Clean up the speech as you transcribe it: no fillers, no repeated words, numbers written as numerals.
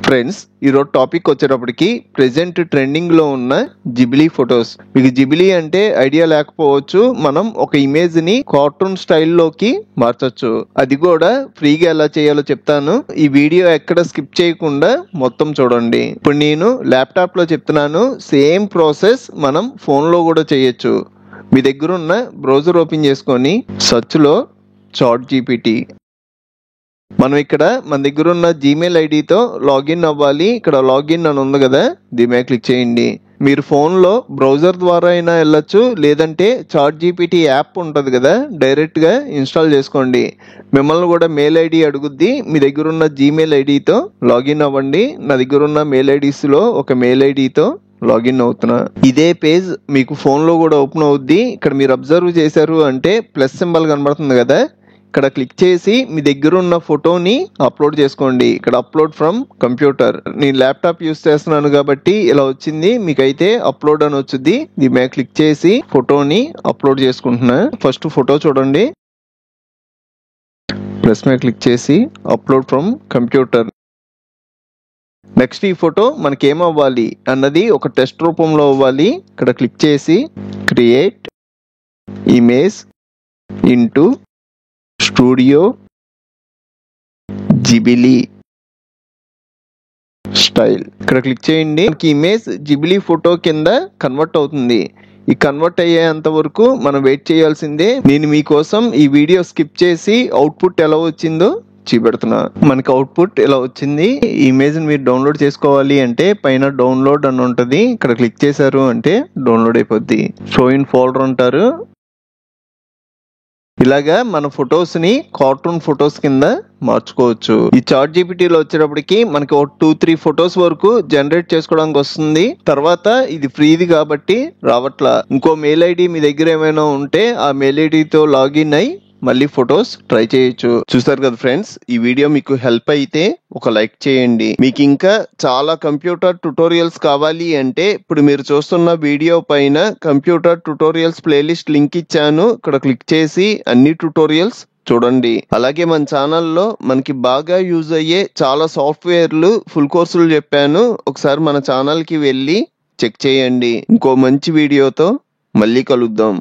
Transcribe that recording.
Friends, ఈరోజు topic వచ్చేటప్పటికి present trending లో ఉన్న జిబ్లీ ఫొటోస్. మీకు జిబ్లీ అంటే ఐడియా లేకపోవచ్చు. మనం ఒక ఇమేజ్ ని కార్టూన్ స్టైల్లోకి మార్చొచ్చు. అది కూడా ఫ్రీగా ఎలా చేయాలో చెప్తాను. ఈ వీడియో ఎక్కడ స్కిప్ చేయకుండా మొత్తం చూడండి. ఇప్పుడు నేను ల్యాప్టాప్ లో చెప్తున్నాను, సేమ్ ప్రాసెస్ మనం ఫోన్ లో కూడా చేయొచ్చు. మీ దగ్గర ఉన్న బ్రౌజర్ ఓపెన్ చేసుకొని సెర్చ్ లో చాట్ జీపీటీ, మనం ఇక్కడ మన దగ్గర ఉన్న జీమెయిల్ ఐడితో లాగిన్ అవ్వాలి. ఇక్కడ లాగిన్ అని ఉంది కదా, దీని మీద క్లిక్ చేయండి. మీరు ఫోన్లో బ్రౌజర్ ద్వారా అయినా వెళ్ళొచ్చు, లేదంటే చాట్ జీపీటీ యాప్ ఉంటుంది కదా, డైరెక్ట్గా ఇన్స్టాల్ చేసుకోండి. మిమ్మల్ని కూడా మెయిల్ ఐడి అడుగుద్ది. మీ దగ్గర ఉన్న జీమెయిల్ ఐడితో లాగిన్ అవ్వండి. నా దగ్గర ఉన్న మెయిల్ ఐడీస్లో ఒక మెయిల్ ఐడితో లాగిన్ అవుతున్నా. ఇదే పేజ్ మీకు ఫోన్లో కూడా ఓపెన్ అవుద్ది. ఇక్కడ మీరు అబ్జర్వ్ చేశారు అంటే ప్లస్ సింబల్ కనబడుతుంది కదా, ఇక్కడ క్లిక్ చేసి మీ దగ్గర ఉన్న ఫోటోని అప్లోడ్ చేసుకోండి. ఇక్కడ అప్లోడ్ ఫ్రమ్ కంప్యూటర్. నేను ల్యాప్టాప్ యూస్ చేస్తున్నాను కాబట్టి ఇలా వచ్చింది. మీకైతే అప్లోడ్ అని వచ్చింది. దీని మీద క్లిక్ చేసి ఫోటోని అప్లోడ్ చేసుకుంటున్నా. ఫస్ట్ ఫోటో చూడండి, ప్లస్ మీద క్లిక్ చేసి అప్లోడ్ ఫ్రమ్ కంప్యూటర్. నెక్స్ట్ ఈ ఫోటో మనకి ఏమవ్వాలి అన్నది ఒక టెస్ట్ రూపంలో అవ్వాలి. ఇక్కడ క్లిక్ చేసి create image into studio Ghibli style. ఇక్కడ క్లిక్ చేయండి. మనకి ఇమేజ్ జిబ్లీ ఫోటో కింద కన్వర్ట్ అవుతుంది. ఈ కన్వర్ట్ అయ్యేంత వరకు మనం వెయిట్ చేయాల్సిందే. నేను మీకోసం ఈ వీడియో స్కిప్ చేసి అవుట్పుట్ ఎలా వచ్చిందో చూపెడుతున్నా. మనకి అవుట్పుట్ ఇలా వచ్చింది. ఈ ఇమేజ్ మీరు డౌన్లోడ్ చేసుకోవాలి అంటే పైన డౌన్లోడ్ అని ఉంటుంది. ఇక్కడ క్లిక్ చేశారు అంటే డౌన్లోడ్ అయిపోద్ది. షో ఇన్ ఫోల్డర్ అంటారు. ఇలాగా మన ఫొటోస్ ని కార్టూన్ ఫొటోస్ కింద మార్చుకోవచ్చు. ఈ చాట్ జీపీటీలో వచ్చేటప్పటికి మనకి ఒక 2-3 ఫొటోస్ వరకు జనరేట్ చేసుకోవడానికి వస్తుంది. తర్వాత ఇది ఫ్రీది కాబట్టి రావట్లా. ఇంకో మెయిల్ ఐడి మీ దగ్గర ఏమైనా ఉంటే ఆ మెయిల్ ఐడితో లాగిన్ అయి మళ్ళీ ఫొటోస్ ట్రై చేయొచ్చు. చూసారు కదా ఫ్రెండ్స్, ఈ వీడియో మీకు హెల్ప్ అయితే ఒక లైక్ చేయండి. మీకు ఇంకా చాలా కంప్యూటర్ ట్యుటోరియల్స్ కావాలి అంటే ఇప్పుడు మీరు చూస్తున్న వీడియో పైన కంప్యూటర్ ట్యుటోరియల్స్ ప్లేలిస్ట్ లింక్ ఇచ్చాను. ఇక్కడ క్లిక్ చేసి అన్ని ట్యుటోరియల్స్ చూడండి. అలాగే మన ఛానల్లో మనకి బాగా యూజ్ అయ్యే చాలా సాఫ్ట్వేర్లు ఫుల్ కోర్సులు చెప్పాను. ఒకసారి మన ఛానల్కి వెళ్ళి చెక్ చేయండి. ఇంకో మంచి వీడియోతో మళ్ళీ కలుద్దాం.